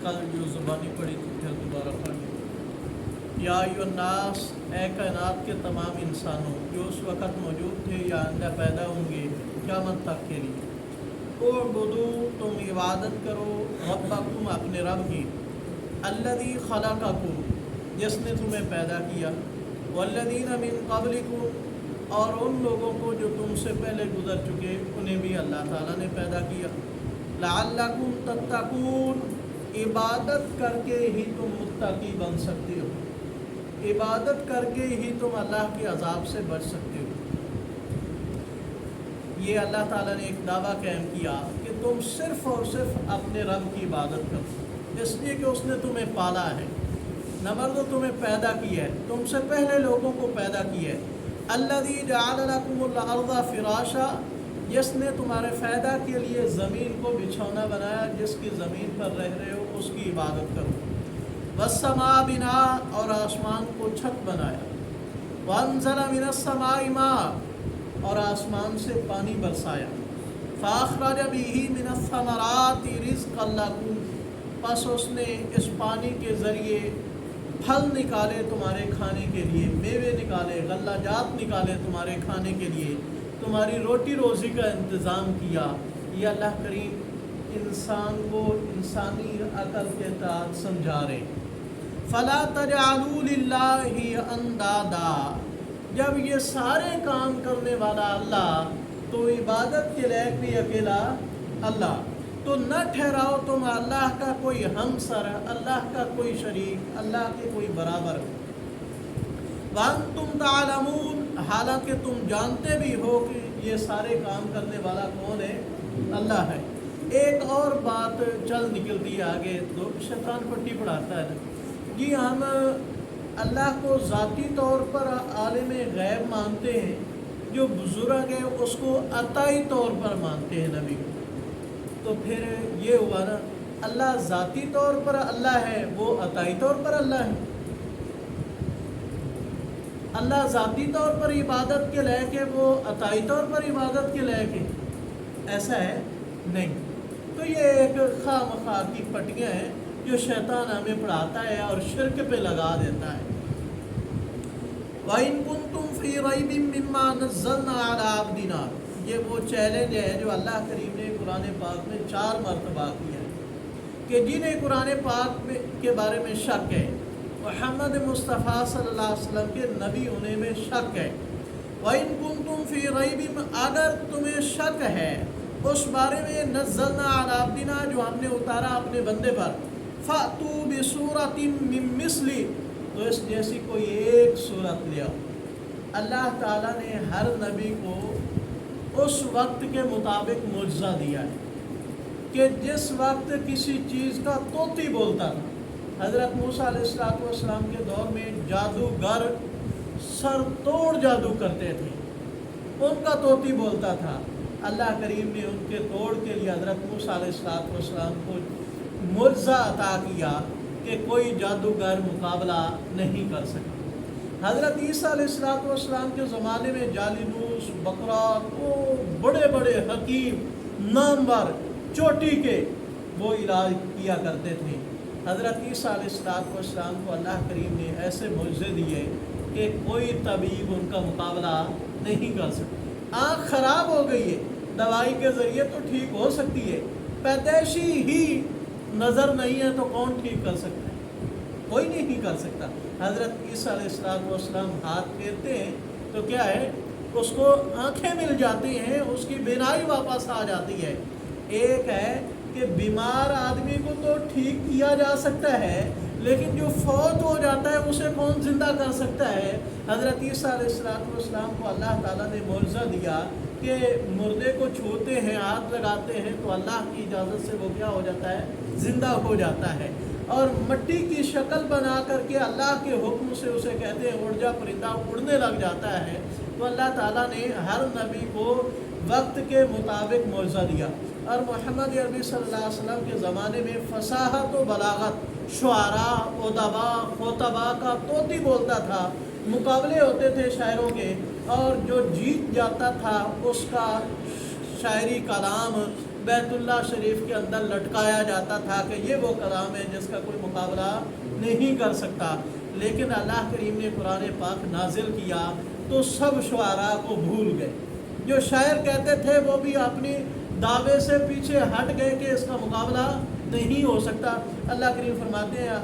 कल जो ज़ुबानी पढ़ी थी फिर दोबारा पढ़ी। या अय्युहन्नास, ए कायनात के तमाम इंसानों जो उस वक़्त मौजूद थे या आइंदा पैदा होंगे क़यामत तक के लिए, उअबुदू, तुम इबादत करो, रब्बकुम, अपने रब की, अल्लज़ी खलक़कुम, जिसने तुम्हें पैदा किया, वल्लज़ीना मिन क़ब्लिकुम, और उन लोगों को जो तुमसे पहले गुजर चुके उन्हें भी अल्लाह ताला ने पैदा किया। लअल्लकुम तत्तकून, इबादत करके ही तुम मुत्तकी बन सकते हो, इबादत करके ही तुम अल्लाह के अजाब से बच सकते हो। ये अल्लाह ताला ने एक दावा कायम किया कि तुम सिर्फ़ और सिर्फ अपने रब की इबादत करो, इसलिए कि उसने तुम्हें पाला है, नंबर दो तुम्हें पैदा किया है, तुमसे पहले लोगों को पैदा किया है। अल्लज़ी जअल लकुमुल अर्ज़ फ़िराशा, जिसने तुम्हारे फ़ायदा के लिए ज़मीन को बिछौना बनाया, जिसकी ज़मीन पर रह रहे हो उसकी इबादत करो। वस्समा बिना, और आसमान को छत बनाया। वअंज़ला मिनस्समाइ मा, और आसमान से पानी बरसाया। फ़अख़रज बिही मिनस्समराति रिज़्क़न लकुम, बस उसने इस पानी के ज़रिए फल निकाले तुम्हारे खाने के लिए, मेवे निकाले, गल्लाजात निकाले तुम्हारे खाने के लिए, तुम्हारी रोटी रोज़ी का इंतज़ाम किया। ये अल्लाह करीम इंसान को इंसानी अकल के तहत समझा रहे। फ़ला तजअलू लिल्लाहि अंदादा, जब ये सारे काम करने वाला अल्लाह, तो इबादत के लायक भी अकेला अल्लाह, तो न ठहराओ तुम अल्लाह का कोई हमसर, अल्लाह का कोई शरीक, अल्लाह के कोई बराबर। वअंतुम तालमून, हालांकि तुम जानते भी हो कि ये सारे काम करने वाला कौन है, अल्लाह है। एक और बात चल निकलती है आगे, तो शैतान पट्टी पढ़ाता है जी, हम अल्लाह को ज़ाती तौर पर आलिम गैब मानते हैं, जो बुज़ुर्ग है उसको अताई तौर पर मानते हैं नबी को। तो फिर ये हुआ ना, अल्लाह ज़ाती तौर पर अल्लाह है, वो अताई तौर पर अल्लाह है। अल्लाह ज़ाती तौर पर इबादत के लायक है, वो अताई तौर पर इबादत के लायक है, ऐसा है नहीं। तो ये एक खामखा की पट्टियाँ हैं जो शैतान हमें पढ़ाता है और शिर्क पे लगा देता है। वइन कुंतुम फ़ी रैबिम मिम्मा नज़्ज़लना अला अब्दिना, ये वो चैलेंज है जो अल्लाह करीम ने कुरान पाक में 4 मरतबा किया है कि जिन्हें कुरान पाक में के बारे में शक है, मुहम्मद मुस्तफ़ा सल्लल्लाहु अलैहि वसल्लम के नबी होने में शक है। वइन कुंतुम फ़ी रैबिम, अगर तुम्हें शक है उस बारे में, नज़्ज़लना अला अब्दिना, जो हमने उतारा अपने बंदे पर, फ़अतू बिसूरतिम मिन मिस्ली, तो इस जैसी कोई एक सूरत ले आओ। अल्लाह ताला ने हर नबी को उस वक्त के मुताबिक मुआज़ा दिया है कि जिस वक्त किसी चीज़ का तोती बोलता था, हज़रत मूसा अलैहिस्सलाम के दौर में जादूगर सर तोड़ जादू करते थे, उनका तोती बोलता था। अल्लाह करीम ने उनके तोड़ के लिए हज़रत मूसा अलैहिस्सलाम को मुआज़ा अता किया कि कोई जादूगर मुकाबला नहीं कर सका। हज़रत ईसा अलैहिस्सलाम के ज़माने में जालिनूस, बकरा, वो बड़े बड़े हकीम नामवर चोटी के वो इलाज किया करते थे। हज़रत ईसा अलैहिस्सलाम को अल्लाह करीम ने ऐसे मुआज़े दिए कि कोई तबीब उनका मुकाबला नहीं कर सकता। आँख ख़राब हो गई है, दवाई के ज़रिए तो ठीक हो सकती है, पैदाइशी ही नज़र नहीं है तो कौन ठीक कर सकता है, कोई नहीं कर सकता। हज़रत ईसा अलैहिस्सलाम हाथ फेरते हैं तो क्या है, उसको आँखें मिल जाती हैं, उसकी बीनाई वापस आ जाती है। एक है कि बीमार आदमी को तो ठीक किया जा सकता है, लेकिन जो फौत हो जाता है उसे कौन ज़िंदा कर सकता है। हज़रत ईसा अलैहिस्सलाम को अल्लाह ताला ने मुआज़ा दिया कि मुर्दे को छूते हैं, हाथ लगाते हैं तो अल्लाह की इजाज़त से वो क्या हो जाता है, ज़िंदा हो जाता है। और मिट्टी की शक्ल बना करके अल्लाह के हुक्म से उसे कहते हैं उड़ जा, परिंदा उड़ने लग जाता है। तो अल्लाह ताला ने हर नबी को वक्त के मुताबिक मुआज़ा दिया। और मोहम्मद अरबी सल्लल्लाहु अलैहि वसल्लम के ज़माने में फसाहत व बलागत, शुआरा, उदबा, खुतबा का तोती बोलता था, मुकाबले होते थे शायरों के, और जो जीत जाता था उसका शायरी कलाम بیت اللہ شریف کے اندر لٹکایا جاتا تھا کہ یہ وہ کلام ہے جس کا کوئی مقابلہ نہیں کر سکتا. لیکن اللہ کریم نے قرآن پاک نازل کیا تو سب شعراء کو بھول گئے. جو شاعر کہتے تھے وہ بھی اپنی دعوے سے پیچھے ہٹ گئے کہ اس کا مقابلہ نہیں ہو سکتا. اللہ کریم فرماتے ہیں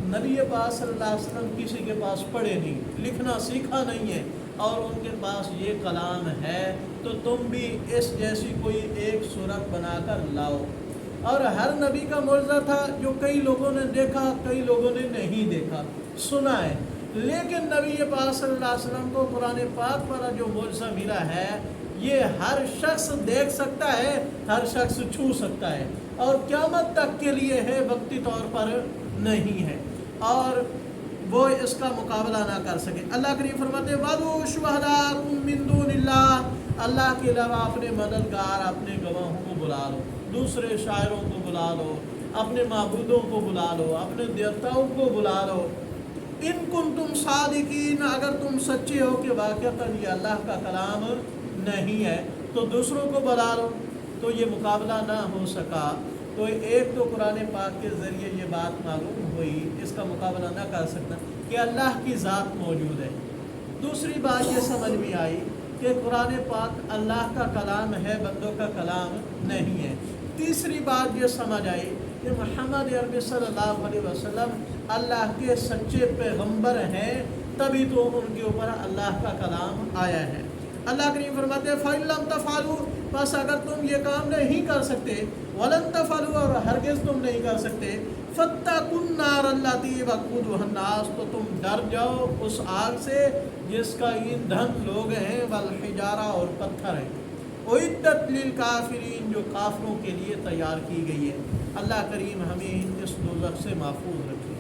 نبی پاک صلی اللہ علیہ وسلم کسی کے پاس پڑھے نہیں، لکھنا سیکھا نہیں ہے، اور ان کے پاس یہ کلام ہے، تو تم بھی اس جیسی کوئی ایک صورت بنا کر لاؤ. اور ہر نبی کا معجزہ تھا جو کئی لوگوں نے دیکھا، کئی لوگوں نے نہیں دیکھا، سنا ہے. لیکن نبی پاک صلی اللہ علیہ وسلم کو قرآن پاک پر جو معجزہ ملا ہے یہ ہر شخص دیکھ سکتا ہے، ہر شخص چھو سکتا ہے، اور قیامت تک کے لیے ہے، وقتی طور پر نہیں ہے، اور وہ اس کا مقابلہ نہ کر سکے. اللہ کریم فرماتے ہیں وَادْعُوا شُهَدَاءَكُم مِّن دُونِ اللَّهِ، اللہ کے علاوہ اپنے مددگار، اپنے گواہوں کو بلا لو، دوسرے شاعروں کو بلا لو، اپنے معبودوں کو بلا لو، اپنے دیوتاؤں کو بلا لو. ان کنتم صادقین، اگر تم سچے ہو کہ واقعتاً یہ اللہ کا کلام نہیں ہے تو دوسروں کو بلا لو. تو یہ مقابلہ نہ ہو سکا. تو ایک تو قرآن پاک کے ذریعے یہ بات معلوم ہوئی، اس کا مقابلہ نہ کر سکتا کہ اللہ کی ذات موجود ہے. دوسری بات یہ سمجھ میں آئی کہ قرآن پاک اللہ کا کلام ہے، بندوں کا کلام نہیں ہے. تیسری بات یہ سمجھ آئی کہ محمد عربی صلی اللہ علیہ وسلم اللہ کے سچے پیغمبر ہیں، تبھی تو ان کے اوپر اللہ کا کلام آیا ہے. اللہ کریم فرماتے ہیں فَإِن لَمْ تَفْعَلُوا، بس اگر تم یہ کام نہیں کر سکتے، وَلَن تَفْعَلُوا، اور ہرگز تم نہیں کر سکتے، فَاتَّقُوا النَّارَ الَّتِي وَقُودُهَا النَّاسُ، تو تم ڈر جاؤ اس آگ سے جس کا ایندھن لوگ ہیں، وَالْحِجَارَةُ، اور پتھر ہیں، اُعِدَّتْ لِلْكَافِرِينَ، جو کافروں کے لیے تیار کی گئی ہے. اللہ کریم ہمیں اس دوزخ سے محفوظ رکھے.